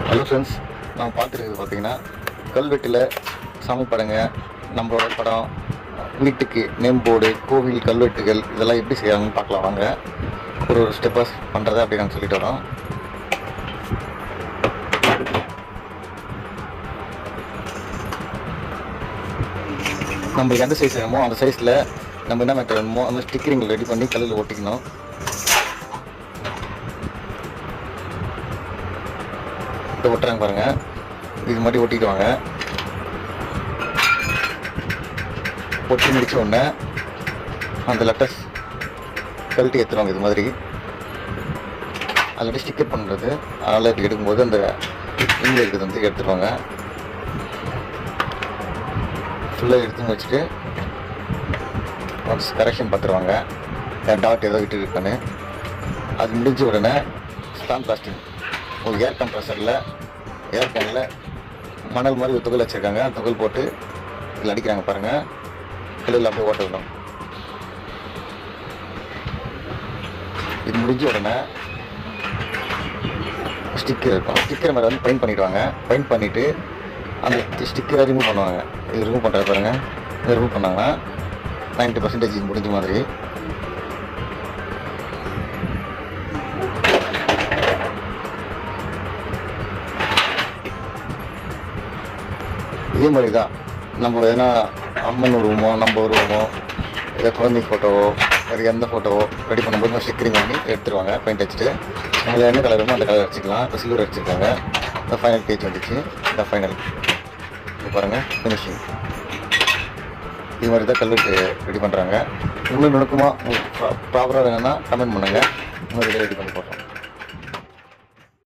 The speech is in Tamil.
ஹலோ ஃப்ரெண்ட்ஸ், நான் பார்த்துருக்குது பார்த்தீங்கன்னா கல்வெட்டில் சாமி படங்க, நம்மளோட படம், வீட்டுக்கு நேம் போர்டு, கோவில் கல்வெட்டுகள் இதெல்லாம் எப்படி செய்யறாங்கன்னு பார்க்கலாம் வாங்க. ஒரு ஸ்டெப்பாக பண்ணுறதை அப்படி நாங்கள் சொல்லிட்டு வரோம். நம்மளுக்கு எந்த சைஸ் வேணுமோ அந்த சைஸில் நம்ம என்ன மெத்தட் வேணுமோ அந்த ஸ்டிக்கரிங் ரெடி பண்ணி கல்லில் ஒட்டிக்கணும். இதை ஒட்டுறாங்க பாருங்கள், இது மாதிரி ஒட்டிக்குவாங்க. ஒட்டி முடிச்ச உடனே அந்த லெட்டர்ஸ் கழட்டி எடுத்துருவாங்க. இது மாதிரி ஆல்ரெடி ஸ்டிக்கர் பண்ணுறது, அதனால் இப்படி எடுக்கும்போது அந்த இங்கே இருக்கிறது வந்து எடுத்துருவாங்க. ஃபுல்லாக எடுத்துன்னு வச்சுட்டு ஒன்ஸ் கரெக்ஷன் பார்த்துருவாங்க, டாட் ஏதோ விட்டு இருப்பான்னு. அது முடிஞ்ச உடனே ஸ்டாம்ப் பிளாஸ்டிக் ஒரு ஏர் கம்ப்ரஸரில் ஏர் கேனில் மணல் மாதிரி ஒரு துகள் வச்சுருக்காங்க. துகள் போட்டு இதில் அடிக்கிறாங்க பாருங்கள். கல்லில் அப்படியே ஓட்ட விடும். இது முடிஞ்ச உடனே ஸ்டிக்கர் இருக்கும். ஸ்டிக்கர் மேலே வந்து பெயிண்ட் பண்ணிவிடுவாங்க. பெயிண்ட் பண்ணிவிட்டு அந்த ஸ்டிக்கரை ரிமூவ் பண்ணுவாங்க. இது ரிமூவ் பண்ணுறது பாருங்கள். இது ரிமூவ் பண்ணாங்கன்னா 90% முடிஞ்ச மாதிரி. இதே மாதிரி தான் நம்ம எதனா அம்மன் உருவமோ, நம்ம உருவமோ, ஏதோ குழந்தை ஃபோட்டோவோ, வேறு எந்த ஃபோட்டோவோ ரெடி பண்ணும்போது ஸ்டிக்கரிங் பண்ணி எடுத்துருவாங்க. பெயிண்ட் அடிச்சுட்டு அதில் என்ன கலர் வேணுமோ அந்த கலர் அடிச்சிக்கலாம். இப்போ சில்வர் அடிச்சிருக்காங்க. இந்த ஃபைனல் பேஜ் வந்துச்சு. இந்த ஃபைனல் இப்போ பாருங்கள் ஃபினிஷிங். இது மாதிரி தான் கல்வெட்டு ரெடி பண்ணுறாங்க. இன்னும் நுணுக்கமாக ப்ராப்பராக வேணும்னா கமெண்ட் பண்ணுங்கள். இன்னும் ரெடி பண்ணி போடுறோம்.